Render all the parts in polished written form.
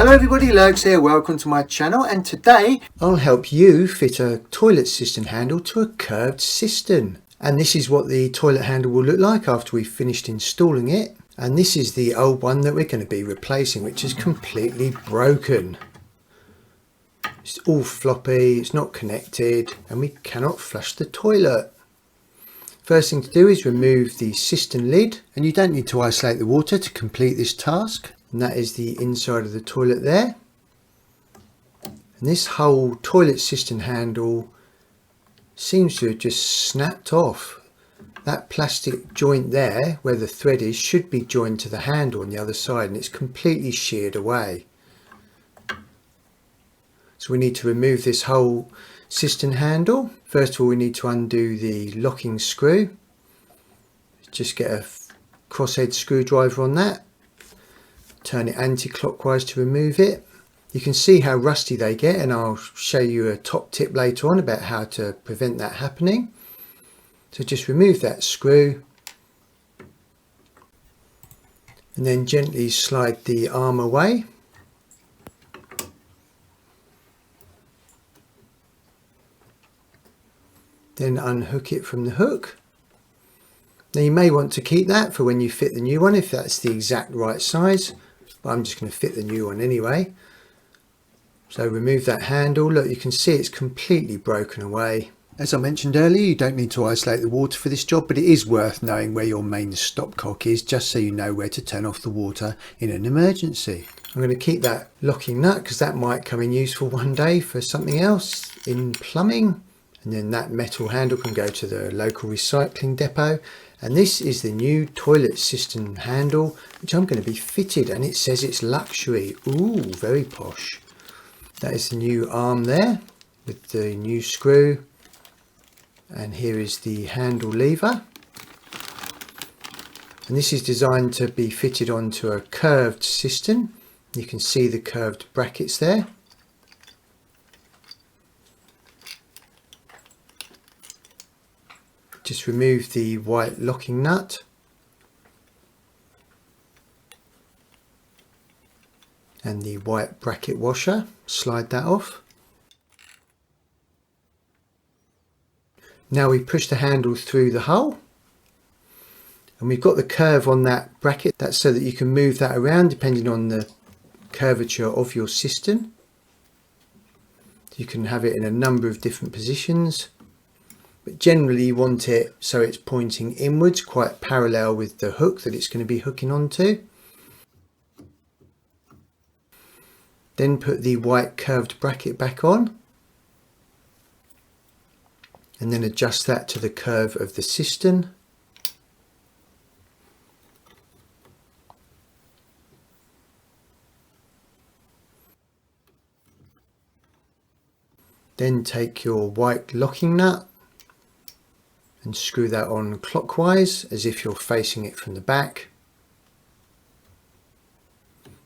Hello everybody, Lurgs here, welcome to my channel, and today I'll help you fit a toilet cistern handle to a curved cistern. And this is what the toilet handle will look like after we've finished installing it. And this is the old one that we're going to be replacing, which is completely broken. It's all floppy, it's not connected, and we cannot flush the toilet. First thing to do is remove the cistern lid, and you don't need to isolate the water to complete this task. And that is the inside of the toilet there. And this whole toilet cistern handle seems to have just snapped off. That plastic joint there where the thread is should be joined to the handle on the other side, and it's completely sheared away. So we need to remove this whole cistern handle. First of all, we need to undo the locking screw. Just get a crosshead screwdriver on that. Turn it anti-clockwise to remove it. You can see how rusty they get, and I'll show you a top tip later on about how to prevent that happening. So just remove that screw and then gently slide the arm away. Then unhook it from the hook. Now you may want to keep that for when you fit the new one if that's the exact right size, but I'm just going to fit the new one anyway. So remove that handle. Look, you can see it's completely broken away. As I mentioned earlier, you don't need to isolate the water for this job, but it is worth knowing where your main stopcock is, just so you know where to turn off the water in an emergency. I'm going to keep that locking nut because that might come in useful one day for something else in plumbing. And then that metal handle can go to the local recycling depot. And this is the new toilet cistern handle, which I'm going to be fitted, and it says it's luxury. Ooh, very posh. That is the new arm there with the new screw. And here is the handle lever. And this is designed to be fitted onto a curved cistern. You can see the curved brackets there. Just remove the white locking nut. And the white bracket washer. Slide that off. Now we push the handle through the hole. And we've got the curve on that bracket. That's so that you can move that around depending on the curvature of your cistern. You can have it in a number of different positions. But generally you want it so it's pointing inwards, quite parallel with the hook that it's going to be hooking onto. Then put the white curved bracket back on. And then adjust that to the curve of the cistern. Then take your white locking nut and screw that on clockwise as if you're facing it from the back.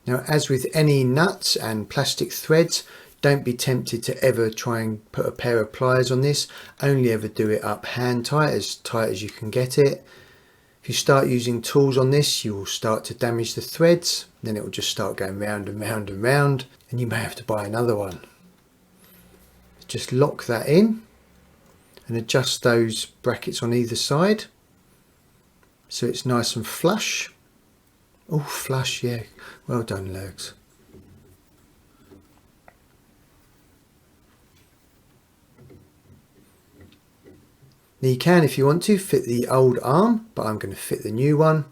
Now, as with any nuts and plastic threads, don't be tempted to ever try and put a pair of pliers on this. Only ever do it up hand tight as you can get it. If you start using tools on this, you will start to damage the threads. Then it will just start going round and round and round, and you may have to buy another one. Just lock that in and adjust those brackets on either side so it's nice and flush. Oh, flush, yeah. Well done, Lurgs. Now you can, if you want to, fit the old arm, but I'm going to fit the new one.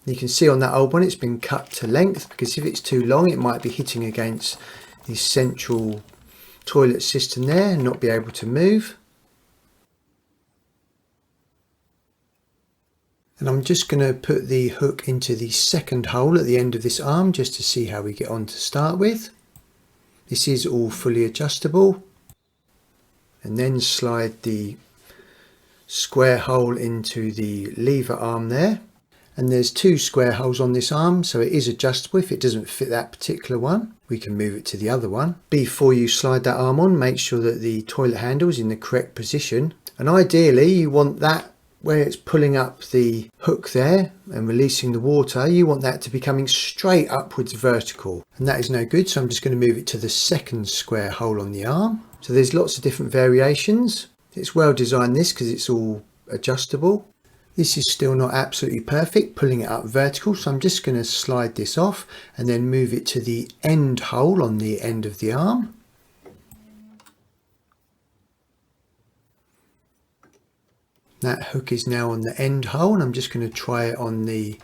You can see on that old one it's been cut to length, because if it's too long it might be hitting against the central toilet cistern there and not be able to move. And I'm just going to put the hook into the second hole at the end of this arm just to see how we get on to start with. This is all fully adjustable. And then slide the square hole into the lever arm there. And there's two square holes on this arm, so it is adjustable. If it doesn't fit that particular one, we can move it to the other one. Before you slide that arm on, make sure that the toilet handle is in the correct position. And ideally you want that where it's pulling up the hook there and releasing the water, you want that to be coming straight upwards vertical, and that is no good. So I'm just going to move it to the second square hole on the arm. So there's lots of different variations. It's well designed, this, because it's all adjustable. This is still not absolutely perfect, pulling it up vertical, so I'm just going to slide this off and then move it to the end hole on the end of the arm. That hook is now on the end hole, and I'm just going to try it on the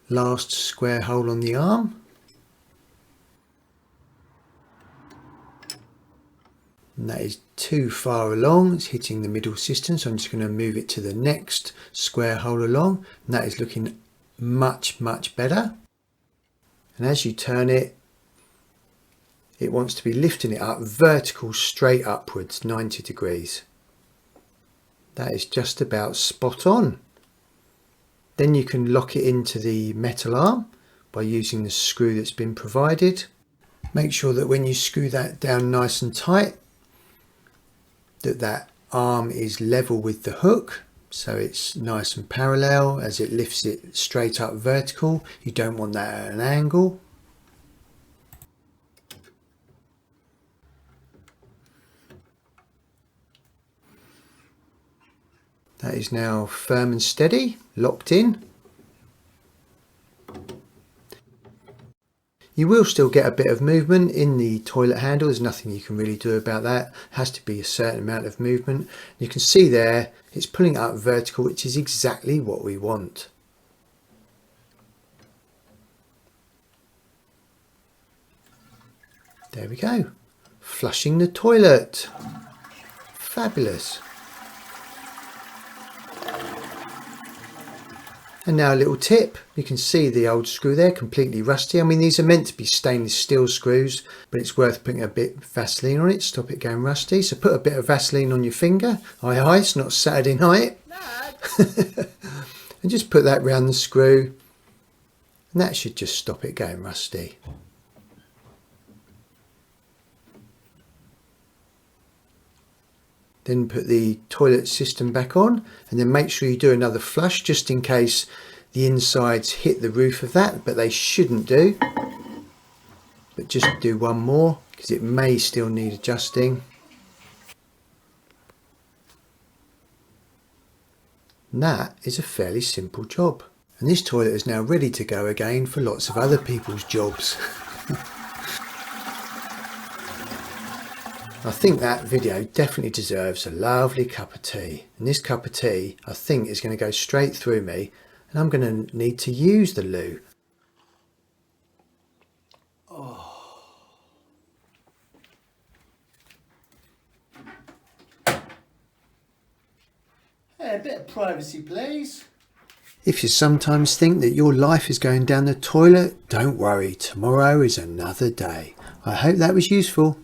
last square hole on the arm. And that is too far along, it's hitting the middle cistern, so I'm just going to move it to the next square hole along, and that is looking much better. And as you turn it, it wants to be lifting it up vertical, straight upwards, 90 degrees. That is just about spot on. Then you can lock it into the metal arm by using the screw that's been provided. Make sure that when you screw that down nice and tight, that arm is level with the hook, so it's nice and parallel as it lifts it straight up vertical. You don't want that at an angle. That is now firm and steady, locked in. You will still get a bit of movement in the toilet handle. There's nothing you can really do about that. It has to be a certain amount of movement. You can see there, it's pulling up vertical, which is exactly what we want. There we go. Flushing the toilet. Fabulous. And now a little tip, you can see the old screw there, completely rusty. I mean, these are meant to be stainless steel screws, but it's worth putting a bit of Vaseline on it to stop it going rusty. So put a bit of Vaseline on your finger. Aye, aye, it's not Saturday night. And just put that round the screw, and that should just stop it going rusty. Then put the toilet cistern back on, and then make sure you do another flush just in case the insides hit the roof of that, but they shouldn't do. But just do one more because it may still need adjusting. And that is a fairly simple job. And this toilet is now ready to go again for lots of other people's jobs. I think that video definitely deserves a lovely cup of tea. And this cup of tea, I think, is going to go straight through me, and I'm going to need to use the loo. Oh. Hey, a bit of privacy, please. If you sometimes think that your life is going down the toilet, don't worry, tomorrow is another day. I hope that was useful.